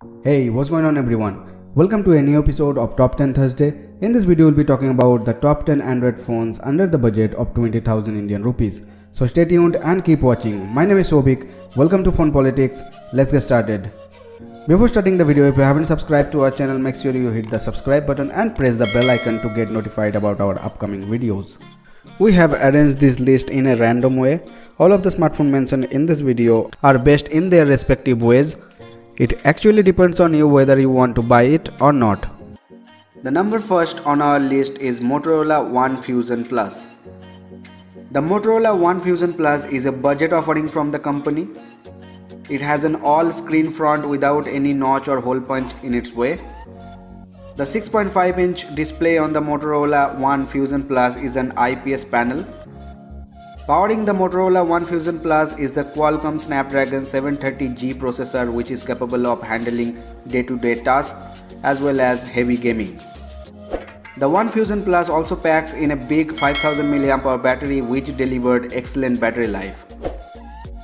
Hey, what's going on everyone? Welcome to a new episode of Top 10 Thursday. In this video, we'll be talking about the top 10 Android phones under the budget of 20,000 Indian rupees. So stay tuned and keep watching. My name is Sobik. Welcome to Phone Politics. Let's get started. Before starting the video, if you haven't subscribed to our channel, make sure you hit the subscribe button and press the bell icon to get notified about our upcoming videos. We have arranged this list in a random way. All of the smartphones mentioned in this video are best in their respective ways. It actually depends on you whether you want to buy it or not. The number first on our list is Motorola One Fusion Plus. The Motorola One Fusion Plus is a budget offering from the company. It has an all-screen front without any notch or hole punch in its way. The 6.5-inch display on the Motorola One Fusion Plus is an IPS panel. Powering the Motorola One Fusion Plus is the Qualcomm Snapdragon 730G processor, which is capable of handling day-to-day tasks as well as heavy gaming. The One Fusion Plus also packs in a big 5000 mAh battery which delivered excellent battery life.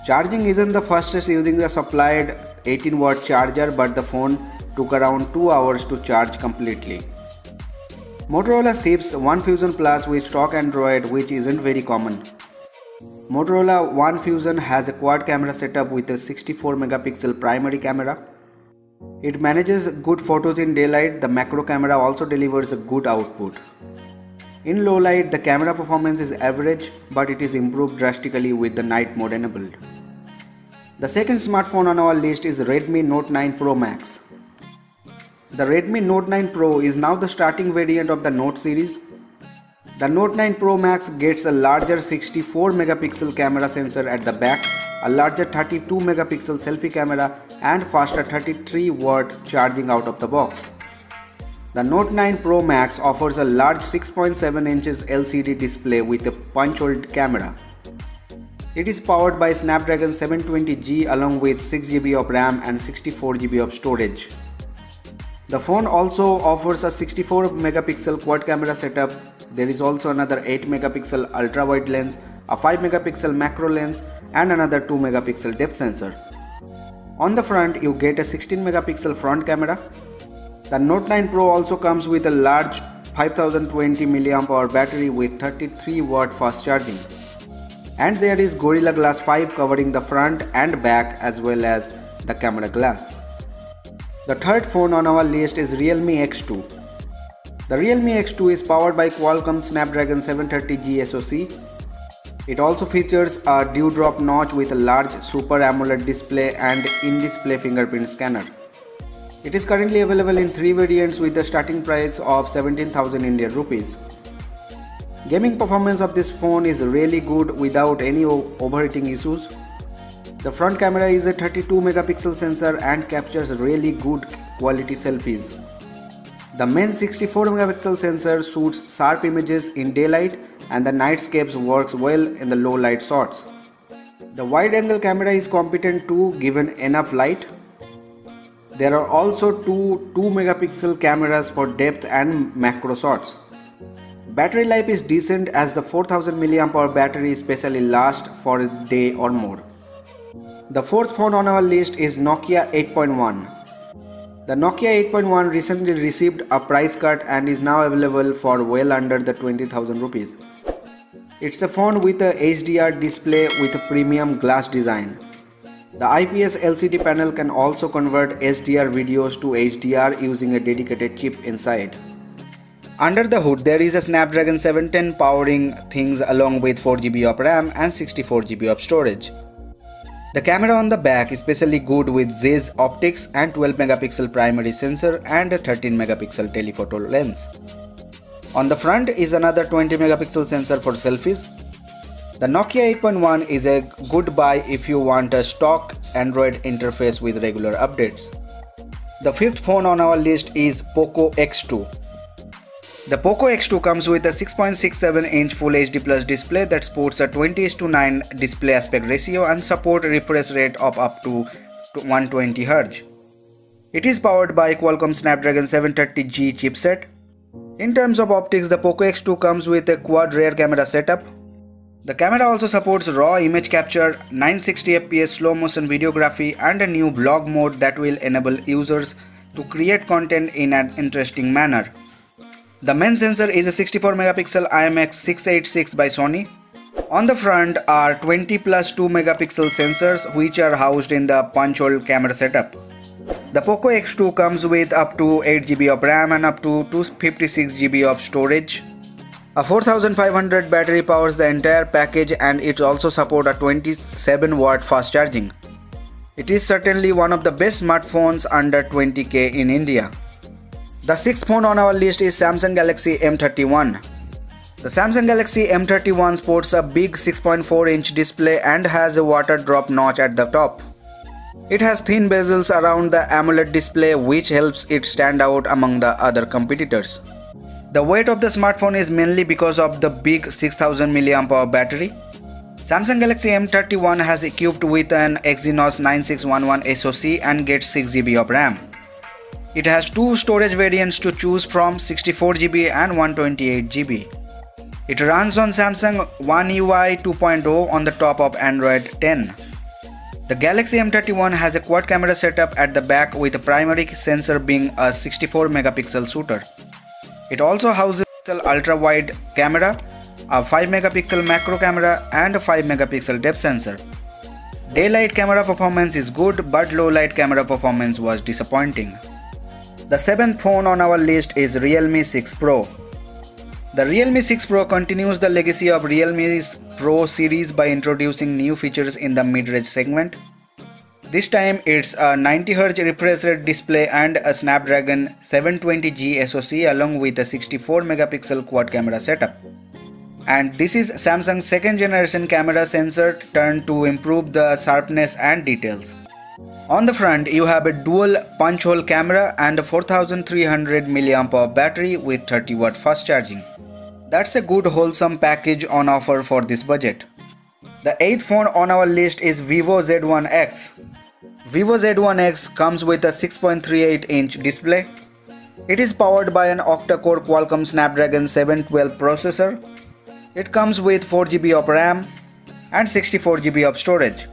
Charging isn't the fastest using the supplied 18-watt charger, but the phone took around 2 hours to charge completely. Motorola ships One Fusion Plus with stock Android, which isn't very common. Motorola One Fusion has a quad camera setup with a 64 megapixel primary camera. It manages good photos in daylight. The macro camera also delivers a good output. In low light, the camera performance is average, but it is improved drastically with the night mode enabled. The second smartphone on our list is Redmi Note 9 Pro Max. The Redmi Note 9 Pro is now the starting variant of the Note series. The Note 9 Pro Max gets a larger 64 megapixel camera sensor at the back, a larger 32 megapixel selfie camera and faster 33 watt charging out of the box. The Note 9 Pro Max offers a large 6.7 inches LCD display with a punch-hole camera. It is powered by Snapdragon 720G along with 6GB of RAM and 64GB of storage. The phone also offers a 64 megapixel quad camera setup. There is also another 8 megapixel ultra wide lens, a 5 megapixel macro lens and another 2 megapixel depth sensor. On the front you get a 16 megapixel front camera. The Note 9 Pro also comes with a large 5020 mAh battery with 33 watt fast charging. And there is Gorilla Glass 5 covering the front and back as well as the camera glass. The third phone on our list is Realme X2. The Realme X2 is powered by Qualcomm Snapdragon 730G SoC. It also features a dewdrop notch with a large Super AMOLED display and in-display fingerprint scanner. It is currently available in 3 variants with a starting price of 17,000 Indian rupees. Gaming performance of this phone is really good without any overheating issues. The front camera is a 32 megapixel sensor and captures really good quality selfies. The main 64 megapixel sensor shoots sharp images in daylight and the nightscapes works well in the low light shots. The wide angle camera is competent too given enough light. There are also two 2 megapixel cameras for depth and macro shots. Battery life is decent as the 4000 mAh battery especially lasts for a day or more. The fourth phone on our list is Nokia 8.1. The Nokia 8.1 recently received a price cut and is now available for well under the 20,000 rupees. It's a phone with a HDR display with a premium glass design. The IPS LCD panel can also convert HDR videos to HDR using a dedicated chip inside. Under the hood there is a Snapdragon 710 powering things along with 4GB of RAM and 64GB of storage. The camera on the back is especially good with Zeiss optics and 12 megapixel primary sensor and a 13 megapixel telephoto lens. On the front is another 20 megapixel sensor for selfies. The Nokia 8.1 is a good buy if you want a stock Android interface with regular updates. The fifth phone on our list is POCO X2. The POCO X2 comes with a 6.67-inch Full HD Plus display that sports a 20:9 display aspect ratio and support a refresh rate of up to 120 Hz. It is powered by Qualcomm Snapdragon 730G chipset. In terms of optics, the POCO X2 comes with a quad rear camera setup. The camera also supports raw image capture, 960fps slow motion videography and a new vlog mode that will enable users to create content in an interesting manner. The main sensor is a 64 megapixel IMX686 by Sony. On the front are 20 plus 2 megapixel sensors which are housed in the punch-hole camera setup. The POCO X2 comes with up to 8GB of RAM and up to 256GB of storage. A 4500 battery powers the entire package and it also supports a 27-watt fast charging. It is certainly one of the best smartphones under 20k in India. The sixth phone on our list is Samsung Galaxy M31. The Samsung Galaxy M31 sports a big 6.4-inch display and has a water drop notch at the top. It has thin bezels around the AMOLED display which helps it stand out among the other competitors. The weight of the smartphone is mainly because of the big 6000 mAh battery. Samsung Galaxy M31 has equipped with an Exynos 9611 SoC and gets 6GB of RAM. It has two storage variants to choose from, 64GB and 128GB. It runs on Samsung One UI 2.0 on the top of Android 10. The Galaxy M31 has a quad camera setup at the back with a primary sensor being a 64 megapixel shooter. It also houses an ultra-wide camera, a 5 megapixel macro camera and a 5 megapixel depth sensor. Daylight camera performance is good but low light camera performance was disappointing. The seventh phone on our list is Realme 6 Pro. The Realme 6 Pro continues the legacy of Realme's Pro series by introducing new features in the mid-range segment. This time it's a 90Hz refresh rate display and a Snapdragon 720G SoC along with a 64 megapixel quad camera setup. And this is Samsung's second generation camera sensor turned to improve the sharpness and details. On the front you have a dual punch hole camera and a 4300 mAh battery with 30-watt fast charging. That's a good wholesome package on offer for this budget. The eighth phone on our list is Vivo Z1x. Vivo Z1x comes with a 6.38-inch display. It is powered by an octa-core Qualcomm Snapdragon 712 processor. It comes with 4GB of RAM and 64GB of storage.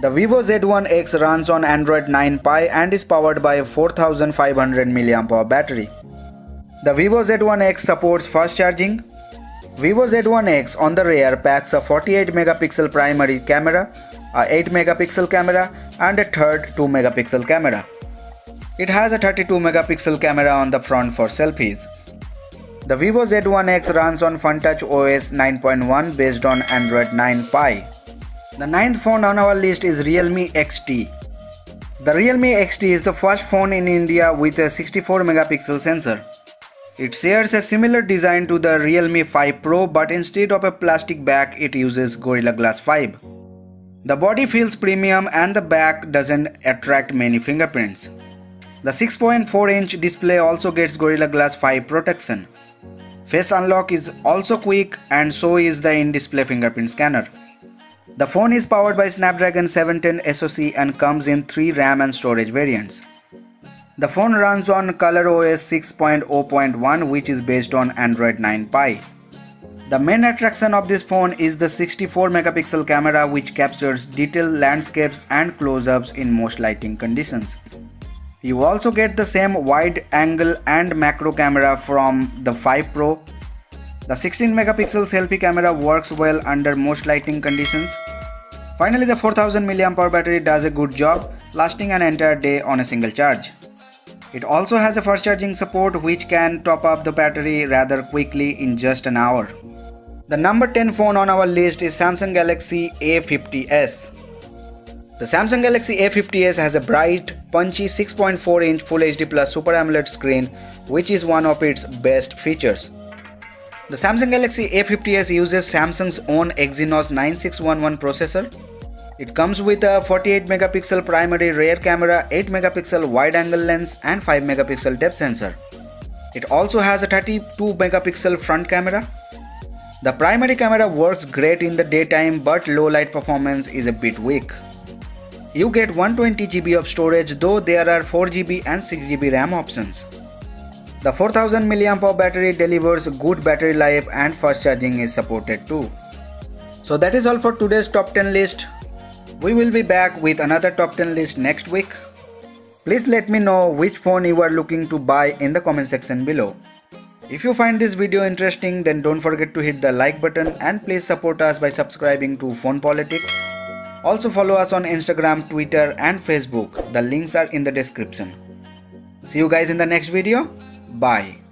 The Vivo Z1x runs on Android 9 Pie and is powered by a 4500 mAh battery. The Vivo Z1x supports fast charging. Vivo Z1x on the rear packs a 48 megapixel primary camera, a 8 megapixel camera and a third 2 megapixel camera. It has a 32 megapixel camera on the front for selfies. The Vivo Z1x runs on FunTouch OS 9.1 based on Android 9 Pie. The ninth phone on our list is Realme XT. The Realme XT is the first phone in India with a 64 megapixel sensor. It shares a similar design to the Realme 5 Pro but instead of a plastic back it uses Gorilla Glass 5. The body feels premium and the back doesn't attract many fingerprints. The 6.4-inch display also gets Gorilla Glass 5 protection. Face unlock is also quick and so is the in-display fingerprint scanner. The phone is powered by Snapdragon 710 SoC and comes in 3 RAM and storage variants. The phone runs on ColorOS 6.0.1 which is based on Android 9 Pie. The main attraction of this phone is the 64 megapixel camera which captures detailed landscapes and close-ups in most lighting conditions. You also get the same wide angle and macro camera from the 5 Pro. The 16 megapixel selfie camera works well under most lighting conditions. Finally, the 4000 mAh battery does a good job, lasting an entire day on a single charge. It also has a fast charging support which can top up the battery rather quickly in just an hour. The number 10 phone on our list is Samsung Galaxy A50s. The Samsung Galaxy A50s has a bright, punchy 6.4-inch Full HD Plus Super AMOLED screen which is one of its best features. The Samsung Galaxy A50s uses Samsung's own Exynos 9611 processor. It comes with a 48 megapixel primary rear camera, 8 megapixel wide angle lens and 5 megapixel depth sensor. It also has a 32 megapixel front camera. The primary camera works great in the daytime but low light performance is a bit weak. You get 120GB of storage though there are 4GB and 6GB RAM options. The 4000 mAh battery delivers good battery life and fast charging is supported too. So that is all for today's top 10 list. We will be back with another top 10 list next week. Please let me know which phone you are looking to buy in the comment section below. If you find this video interesting, then don't forget to hit the like button and please support us by subscribing to Phone Politics. Also follow us on Instagram, Twitter and Facebook. The links are in the description. See you guys in the next video. Bye.